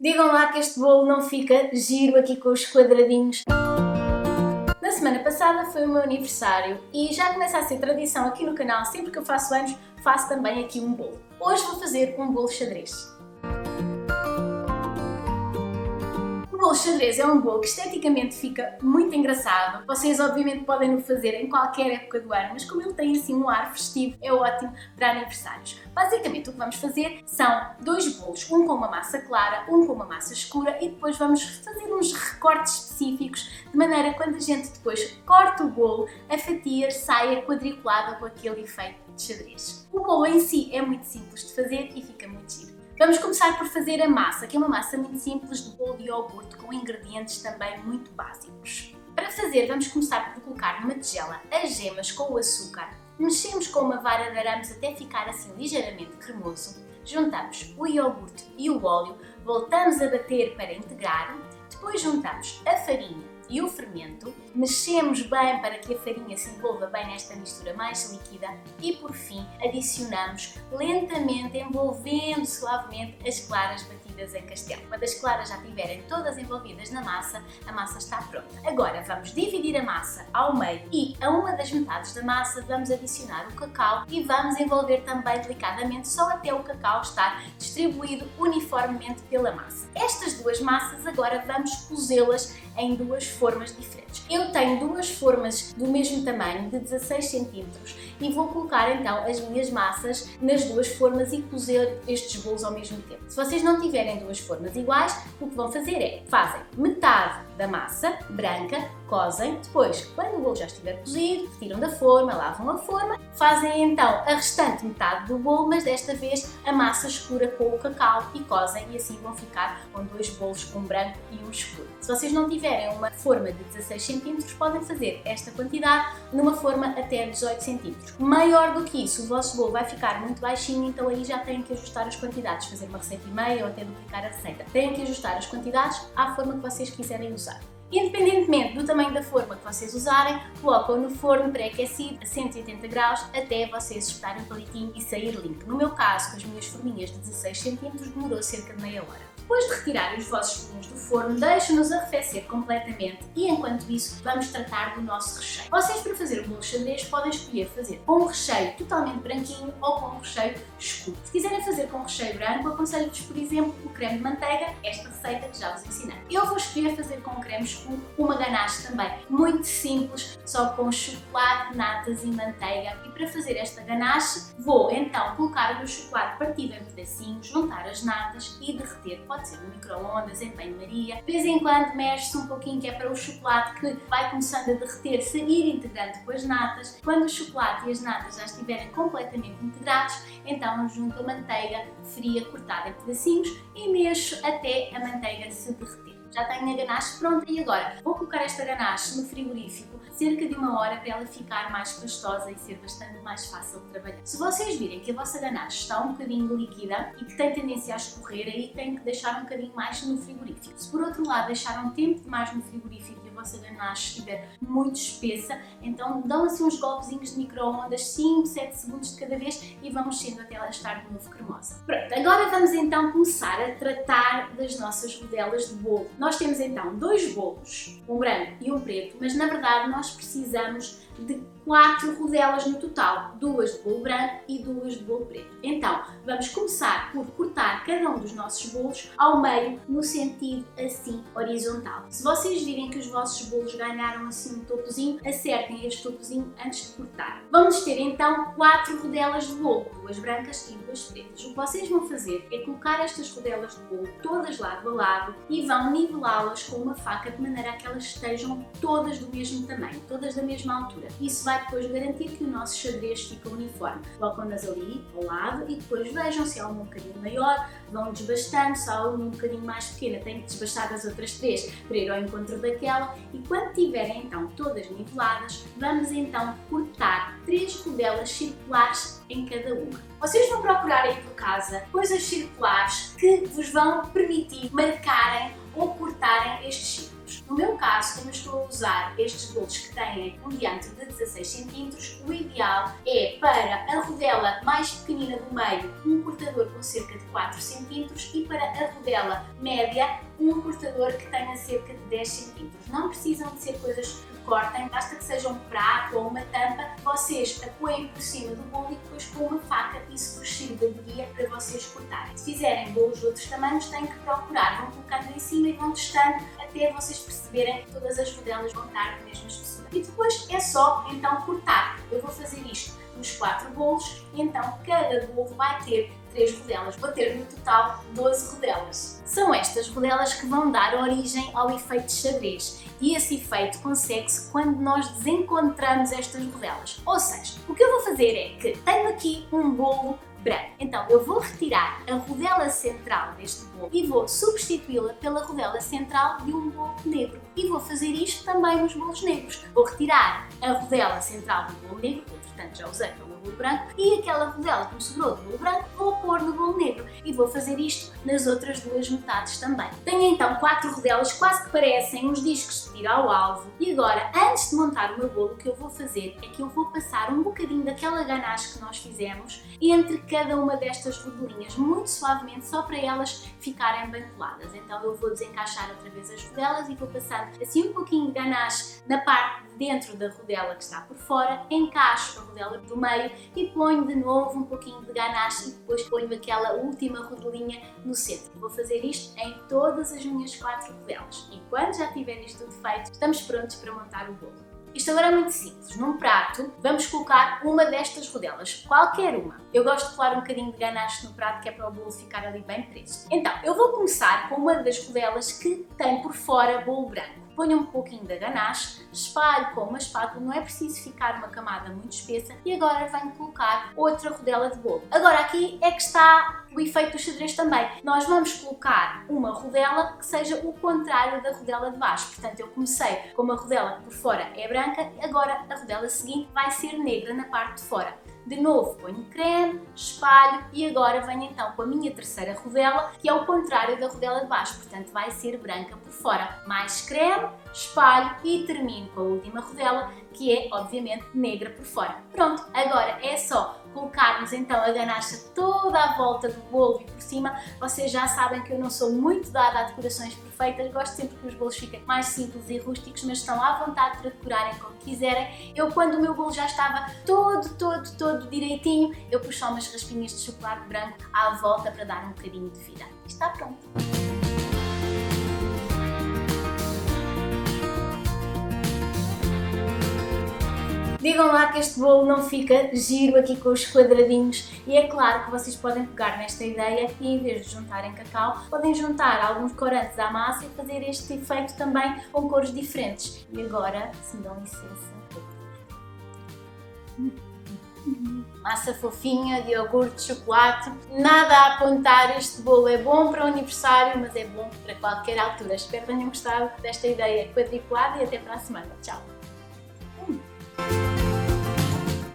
Digam lá que este bolo não fica giro aqui com os quadradinhos. Na semana passada foi o meu aniversário e já começa a ser tradição aqui no canal, sempre que eu faço anos, faço também aqui um bolo. Hoje vou fazer um bolo xadrez. O bolo xadrez é um bolo que esteticamente fica muito engraçado. Vocês obviamente podem o fazer em qualquer época do ano, mas como ele tem assim um ar festivo, é ótimo para aniversários. Basicamente o que vamos fazer são dois bolos, um com uma massa clara, um com uma massa escura e depois vamos fazer uns recortes específicos de maneira que quando a gente depois corta o bolo, a fatia saia quadriculada com aquele efeito de xadrez. O bolo em si é muito simples de fazer e fica muito giro. Vamos começar por fazer a massa, que é uma massa muito simples de bolo de iogurte com ingredientes também muito básicos. Para fazer, vamos começar por colocar numa tigela as gemas com o açúcar, mexemos com uma vara de arames até ficar assim ligeiramente cremoso, juntamos o iogurte e o óleo, voltamos a bater para integrar, depois juntamos a farinha e o fermento, mexemos bem para que a farinha se envolva bem nesta mistura mais líquida e por fim adicionamos lentamente, envolvendo suavemente as claras batidas em castelo. Quando as claras já estiverem todas envolvidas na massa, a massa está pronta. Agora vamos dividir a massa ao meio e a uma das metades da massa vamos adicionar o cacau e vamos envolver também delicadamente só até o cacau estar distribuído uniformemente pela massa. Estas duas massas agora vamos cozê-las em duas formas diferentes. Eu tenho duas formas do mesmo tamanho, de 16 cm, e vou colocar então as minhas massas nas duas formas e cozer estes bolos ao mesmo tempo. Se vocês não tiverem duas formas iguais, o que vão fazer é, fazem metade da massa branca, cozem, depois, quando o bolo já estiver cozido, retiram da forma, lavam a forma, fazem então a restante metade do bolo, mas desta vez a massa escura com o cacau e cozem e assim vão ficar com dois bolos, um branco e um escuro. Se vocês não tiverem uma forma de 16 cm, podem fazer esta quantidade numa forma até 18 cm. Maior do que isso, o vosso bolo vai ficar muito baixinho, então aí já têm que ajustar as quantidades, fazer uma receita e meia ou até duplicar a receita. Têm que ajustar as quantidades à forma que vocês quiserem usar. Independentemente do tamanho da forma que vocês usarem, colocam no forno pré-aquecido a 180 graus até vocês espetarem o palitinho e sair limpo. No meu caso, com as minhas forminhas de 16 cm, demorou cerca de meia hora. Depois de retirarem os vossos bolos do forno, deixem-nos arrefecer completamente e enquanto isso vamos tratar do nosso recheio. Vocês para fazer o bolo xadrez podem escolher fazer com um recheio totalmente branquinho ou com um recheio escuro. Se quiserem fazer com recheio branco, aconselho-vos por exemplo o creme de manteiga, esta receita que já vos ensinei. Eu vou escolher fazer com creme escuro uma ganache também muito simples, só com chocolate, natas e manteiga. E para fazer esta ganache vou então colocar o chocolate partido em pedacinhos, juntar as natas e derreter. Pode ser no micro-ondas, em banho-maria. De vez em quando mexe-se um pouquinho, que é para o chocolate que vai começando a derreter, sair integrando com as natas. Quando o chocolate e as natas já estiverem completamente integrados, então junto a manteiga fria cortada em pedacinhos e mexo até a manteiga se derreter. Já tenho a ganache pronta e agora vou colocar esta ganache no frigorífico cerca de uma hora para ela ficar mais pastosa e ser bastante mais fácil de trabalhar. Se vocês virem que a vossa ganache está um bocadinho líquida e que tem tendência a escorrer, aí tem que deixar um bocadinho mais no frigorífico. Se por outro lado deixar um tempo demais no frigorífico e a vossa ganache estiver muito espessa, então dão assim uns golpezinhos de micro-ondas, 5, 7 segundos de cada vez e vão mexendo até ela estar de novo cremosa. Pronto, agora vamos então começar a tratar das nossas rodelas de bolo. Nós temos então dois bolos, um branco e um preto, mas na verdade nós precisamos de 4 rodelas no total, 2 de bolo branco e 2 de bolo preto. Então, vamos começar por cortar cada um dos nossos bolos ao meio no sentido assim horizontal. Se vocês virem que os vossos bolos ganharam assim um topozinho, acertem este topozinho antes de cortar. Vamos ter então 4 rodelas de bolo, 2 brancas e 2 pretas. O que vocês vão fazer é colocar estas rodelas de bolo todas lado a lado e vão nivelá-las com uma faca de maneira a que elas estejam todas do mesmo tamanho, todas da mesma altura. Isso vai depois garantir que o nosso xadrez fica uniforme. Colocam-nas ali ao lado e depois vejam se há uma um bocadinho maior, vão desbastando, se há uma um bocadinho mais pequena, têm que desbastar das outras 3 para ir ao encontro daquela e quando tiverem então todas niveladas, vamos então cortar 3 rodelas circulares em cada uma. Vocês vão procurar aí por casa coisas circulares que vos vão permitir marcarem ou cortarem estes círculos. No meu caso, como eu estou a usar estes bolos que têm um diâmetro de 16 cm, o ideal é para a rodela mais pequenina do meio, um cortador com cerca de 4 cm e para a rodela média, um cortador que tenha cerca de 10 cm. Não precisam de ser coisas que cortem, basta que seja um prato ou uma tampa, vocês apoiem por cima do bolo e depois com uma faca isso vos sirva de guia para vocês cortarem. Se fizerem bolos de outros tamanhos, têm que procurar, vão colocando em cima e vão testando até vocês perceberem que todas as rodelas vão estar da mesma espessura. E depois é só então cortar. Eu vou fazer isto nos 4 bolos e então cada bolo vai ter 3 rodelas. Vou ter no total 12 rodelas. São estas rodelas que vão dar origem ao efeito xadrez e esse efeito consegue-se quando nós desencontramos estas rodelas. Ou seja, o que eu vou fazer é que tenho aqui um bolo branco. Então eu vou retirar a rodela central deste bolo e vou substituí-la pela rodela central de um bolo negro. E vou fazer isto também nos bolos negros. Vou retirar a rodela central do bolo negro, que portanto já usei pelo bolo branco, e aquela rodela que me sobrou do bolo branco vou pôr no bolo negro. E vou fazer isto nas outras duas metades também. Tenho então 4 rodelas, quase que parecem uns discos de tiro ao alvo. E agora, antes de montar o meu bolo, o que eu vou fazer é que eu vou passar um bocadinho daquela ganache que nós fizemos entre cada uma destas rodelinhas, muito suavemente, só para elas ficarem bem coladas. Então eu vou desencaixar outra vez as rodelas e vou passar assim um pouquinho de ganache na parte de dentro da rodela que está por fora, encaixo a rodela do meio e ponho de novo um pouquinho de ganache e depois ponho aquela última rodelinha no centro. Vou fazer isto em todas as minhas 4 rodelas e quando já tiver isto tudo feito, estamos prontos para montar o bolo. Isto agora é muito simples. Num prato, vamos colocar uma destas rodelas, qualquer uma. Eu gosto de colar um bocadinho de ganache no prato, que é para o bolo ficar ali bem preso. Então, eu vou começar com uma das rodelas que tem por fora bolo branco. Ponho um pouquinho da ganache, espalho com uma espátula, não é preciso ficar uma camada muito espessa e agora venho colocar outra rodela de bolo. Agora aqui é que está o efeito do xadrez também. Nós vamos colocar uma rodela que seja o contrário da rodela de baixo. Portanto, eu comecei com uma rodela que por fora é branca, agora a rodela seguinte vai ser negra na parte de fora. De novo ponho creme, espalho e agora venho então com a minha terceira rodela, que é o contrário da rodela de baixo, portanto vai ser branca por fora. Mais creme, espalho e termino com a última rodela, que é obviamente negra por fora. Pronto, agora é só colocarmos então a ganache toda à volta do bolo e por cima. Vocês já sabem que eu não sou muito dada a decorações perfeitas, gosto sempre que os bolos fiquem mais simples e rústicos, mas estão à vontade para decorarem como quiserem. Eu, quando o meu bolo já estava todo direitinho, eu pus só umas raspinhas de chocolate branco à volta para dar um bocadinho de vida. Está pronto! Digam lá que este bolo não fica giro aqui com os quadradinhos e é claro que vocês podem pegar nesta ideia e em vez de juntarem cacau, podem juntar alguns corantes à massa e fazer este efeito também com cores diferentes. E agora, se me dão licença, massa fofinha de iogurte de chocolate, nada a apontar, este bolo é bom para o aniversário, mas é bom para qualquer altura. Espero que tenham gostado desta ideia quadriculada e até para a semana. Tchau!